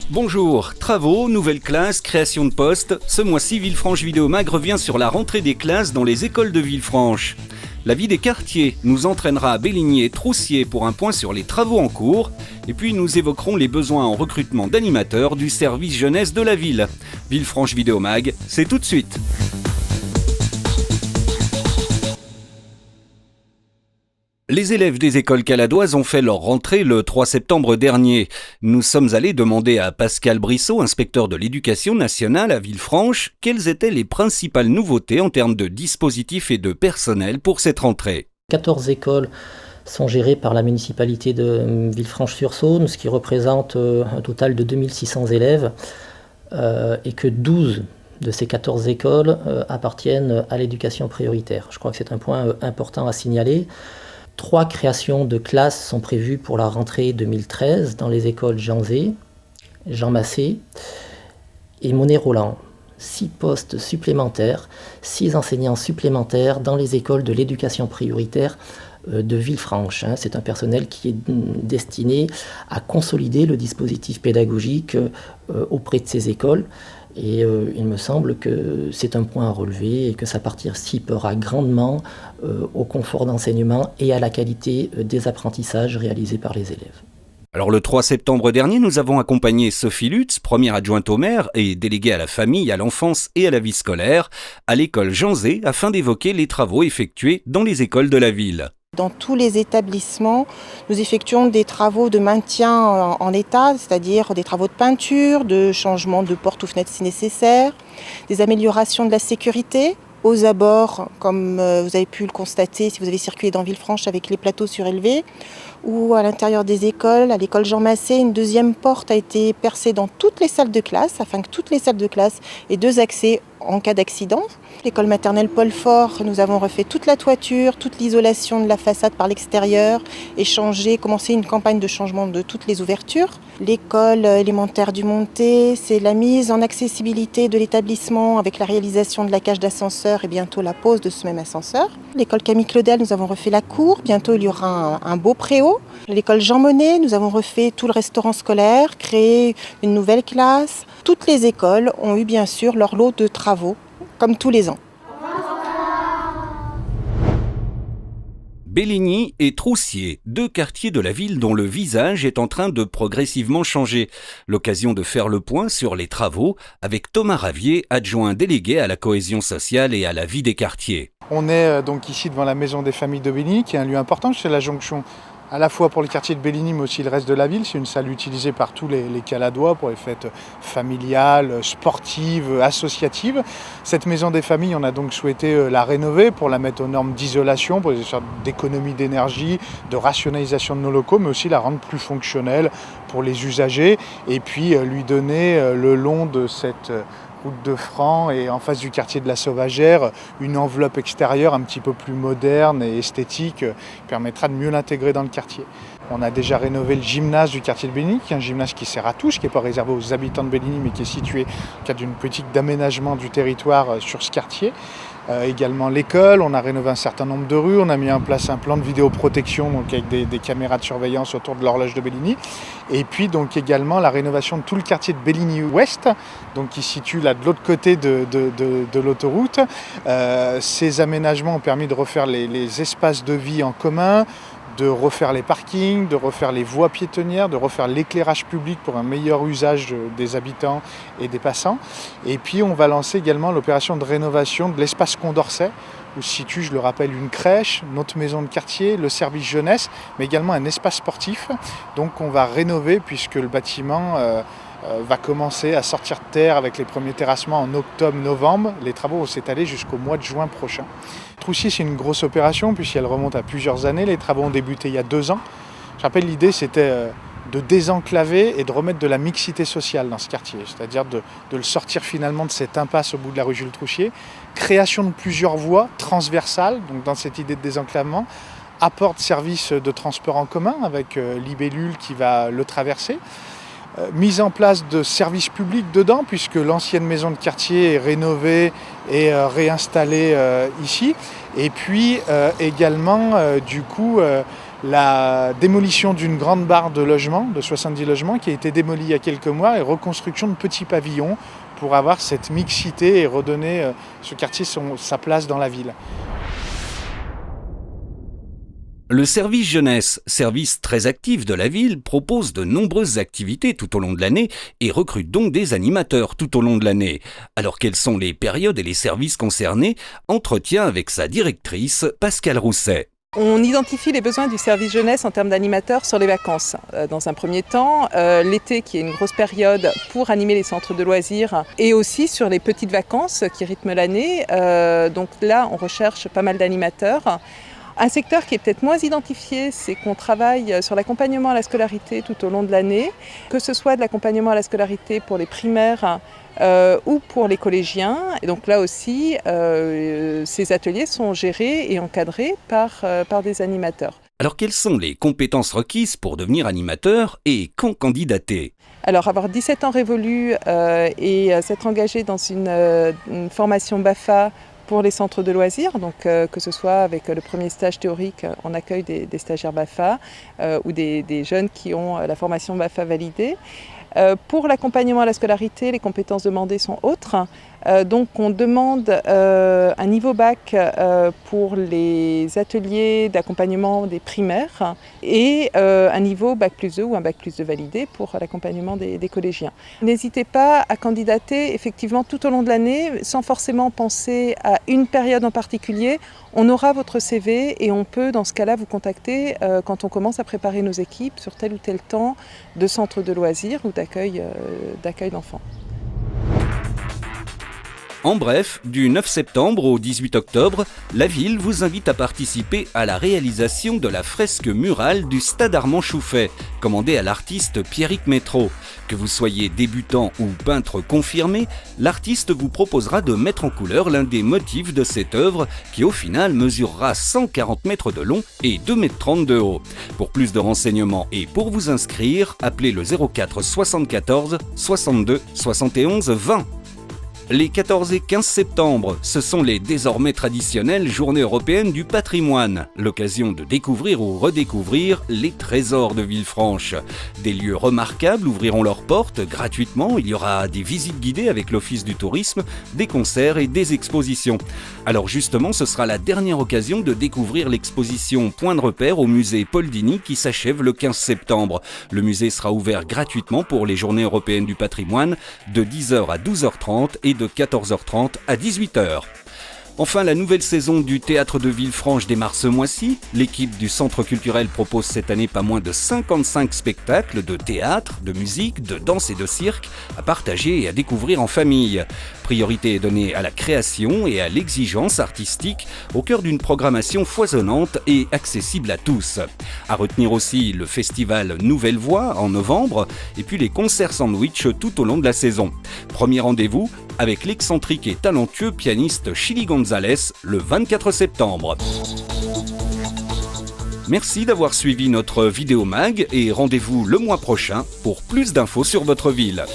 Bonjour, travaux, nouvelles classes, création de postes. Ce mois-ci, Villefranche Vidéo Mag revient sur la rentrée des classes dans les écoles de Villefranche. La vie des quartiers nous entraînera à Béligny et Troussier pour un point sur les travaux en cours. Et puis nous évoquerons les besoins en recrutement d'animateurs du service jeunesse de la ville. Villefranche Vidéo Mag, c'est tout de suite. Les élèves des écoles caladoises ont fait leur rentrée le 3 septembre dernier. Nous sommes allés demander à Pascal Brissot, inspecteur de l'éducation nationale à Villefranche, quelles étaient les principales nouveautés en termes de dispositifs et de personnel pour cette rentrée. 14 écoles sont gérées par la municipalité de Villefranche-sur-Saône, ce qui représente un total de 2600 élèves et que 12 de ces 14 écoles appartiennent à l'éducation prioritaire. Je crois que c'est un point important à signaler. 3 créations de classes sont prévues pour la rentrée 2013 dans les écoles Jean Zé, Jean Massé et Monet-Roland. 6 postes supplémentaires, 6 enseignants supplémentaires dans les écoles de l'éducation prioritaire de Villefranche. C'est un personnel qui est destiné à consolider le dispositif pédagogique auprès de ces écoles. Et il me semble que c'est un point à relever et que ça participera grandement au confort d'enseignement et à la qualité des apprentissages réalisés par les élèves. Alors le 3 septembre dernier, nous avons accompagné Sophie Lutz, première adjointe au maire et déléguée à la famille, à l'enfance et à la vie scolaire, à l'école Jean Zé afin d'évoquer les travaux effectués dans les écoles de la ville. Dans tous les établissements, nous effectuons des travaux de maintien en état, c'est-à-dire des travaux de peinture, de changement de portes ou fenêtres si nécessaire, des améliorations de la sécurité aux abords, comme vous avez pu le constater si vous avez circulé dans Villefranche avec les plateaux surélevés, ou à l'intérieur des écoles, à l'école Jean Massé, une deuxième porte a été percée dans toutes les salles de classe, afin que toutes les salles de classe aient 2 accès en cas d'accident. L'école maternelle Paul Fort, nous avons refait toute la toiture, toute l'isolation de la façade par l'extérieur et commencé une campagne de changement de toutes les ouvertures. L'école élémentaire du Monté, c'est la mise en accessibilité de l'établissement avec la réalisation de la cage d'ascenseur et bientôt la pose de ce même ascenseur. L'école Camille Claudel, nous avons refait la cour, bientôt il y aura un beau préau. L'école Jean Monnet, nous avons refait tout le restaurant scolaire, créé une nouvelle classe. Toutes les écoles ont eu bien sûr leur lot de travaux, comme tous les ans. Béligny et Troussier, 2 quartiers de la ville dont le visage est en train de progressivement changer. L'occasion de faire le point sur les travaux avec Thomas Ravier, adjoint délégué à la cohésion sociale et à la vie des quartiers. On est donc ici devant la maison des familles de Béligny, qui est un lieu important, c'est la jonction à la fois pour les quartiers de Béligny mais aussi le reste de la ville. C'est une salle utilisée par tous les Caladois pour les fêtes familiales, sportives, associatives. Cette maison des familles, on a donc souhaité la rénover pour la mettre aux normes d'isolation, pour des sortes d'économie d'énergie, de rationalisation de nos locaux, mais aussi la rendre plus fonctionnelle pour les usagers et puis lui donner le long de cette route de Franc et en face du quartier de la Sauvagère, une enveloppe extérieure un petit peu plus moderne et esthétique qui permettra de mieux l'intégrer dans le quartier. On a déjà rénové le gymnase du quartier de Béligny, qui est un gymnase qui sert à tous, qui n'est pas réservé aux habitants de Béligny, mais qui est situé dans le cadre d'une politique d'aménagement du territoire sur ce quartier. Également l'école, on a rénové un certain nombre de rues, on a mis en place un plan de vidéoprotection donc avec des caméras de surveillance autour de l'horloge de Béligny. Et puis donc également la rénovation de tout le quartier de Béligny-Ouest, donc qui se situe là de l'autre côté de l'autoroute. Ces aménagements ont permis de refaire les espaces de vie en commun, de refaire les parkings, de refaire les voies piétonnières, de refaire l'éclairage public pour un meilleur usage des habitants et des passants. Et puis on va lancer également l'opération de rénovation de l'espace Condorcet, où se situe, je le rappelle, une crèche, notre maison de quartier, le service jeunesse, mais également un espace sportif. Donc on va rénover puisque le bâtiment va commencer à sortir de terre avec les premiers terrassements en octobre-novembre. Les travaux vont s'étaler jusqu'au mois de juin prochain. Troussier, c'est une grosse opération puisqu'elle remonte à plusieurs années. Les travaux ont débuté il y a 2 ans. Je rappelle, l'idée c'était de désenclaver et de remettre de la mixité sociale dans ce quartier, c'est-à-dire de le sortir finalement de cette impasse au bout de la rue Jules Troussier. Création de plusieurs voies transversales, donc dans cette idée de désenclavement, apport de services de transport en commun avec Libellule qui va le traverser. Mise en place de services publics dedans, puisque l'ancienne maison de quartier est rénovée et réinstallée ici. Et puis également, la démolition d'une grande barre de logements, de 70 logements, qui a été démolie il y a quelques mois, et reconstruction de petits pavillons pour avoir cette mixité et redonner ce quartier sa place dans la ville. Le service jeunesse, service très actif de la ville, propose de nombreuses activités tout au long de l'année et recrute donc des animateurs tout au long de l'année. Alors quelles sont les périodes et les services concernés? Entretien avec sa directrice, Pascale Rousset. On identifie les besoins du service jeunesse en termes d'animateurs sur les vacances. Dans un premier temps, l'été qui est une grosse période pour animer les centres de loisirs et aussi sur les petites vacances qui rythment l'année. Donc là, on recherche pas mal d'animateurs. Un secteur qui est peut-être moins identifié, c'est qu'on travaille sur l'accompagnement à la scolarité tout au long de l'année, que ce soit de l'accompagnement à la scolarité pour les primaires ou pour les collégiens. Et donc là aussi, ces ateliers sont gérés et encadrés par des animateurs. Alors quelles sont les compétences requises pour devenir animateur et quand candidater? Alors avoir 17 ans révolus et s'être engagé dans une formation BAFA pour les centres de loisirs, donc que ce soit avec le premier stage théorique en accueil des stagiaires BAFA ou des jeunes qui ont la formation BAFA validée. Pour l'accompagnement à la scolarité, les compétences demandées sont autres. Donc on demande un niveau bac pour les ateliers d'accompagnement des primaires et un niveau bac plus 2 ou un bac plus 2 validé pour l'accompagnement des collégiens. N'hésitez pas à candidater effectivement tout au long de l'année sans forcément penser à une période en particulier. On aura votre CV et on peut dans ce cas-là vous contacter quand on commence à préparer nos équipes sur tel ou tel temps de centre de loisirs ou d'accueil d'enfants. En bref, du 9 septembre au 18 octobre, la ville vous invite à participer à la réalisation de la fresque murale du Stade Armand Chouffet, commandée à l'artiste Pierrick Métro. Que vous soyez débutant ou peintre confirmé, l'artiste vous proposera de mettre en couleur l'un des motifs de cette œuvre qui au final mesurera 140 mètres de long et 2,30 mètres de haut. Pour plus de renseignements et pour vous inscrire, appelez le 04 74 62 71 20. Les 14 et 15 septembre, ce sont les désormais traditionnelles Journées européennes du patrimoine, l'occasion de découvrir ou redécouvrir les trésors de Villefranche. Des lieux remarquables ouvriront leurs portes gratuitement, il y aura des visites guidées avec l'Office du tourisme, des concerts et des expositions. Alors justement, ce sera la dernière occasion de découvrir l'exposition Point de repère au musée Paul Digny qui s'achève le 15 septembre. Le musée sera ouvert gratuitement pour les Journées européennes du patrimoine de 10h à 12h30 et de 14h30 à 18h. Enfin, la nouvelle saison du Théâtre de Villefranche démarre ce mois-ci. L'équipe du Centre culturel propose cette année pas moins de 55 spectacles de théâtre, de musique, de danse et de cirque à partager et à découvrir en famille. Priorité est donnée à la création et à l'exigence artistique au cœur d'une programmation foisonnante et accessible à tous. À retenir aussi le festival Nouvelle Voix en novembre et puis les concerts sandwich tout au long de la saison. Premier rendez-vous avec l'excentrique et talentueux pianiste Chili Gonzalez le 24 septembre. Merci d'avoir suivi notre vidéo mag et rendez-vous le mois prochain pour plus d'infos sur votre ville.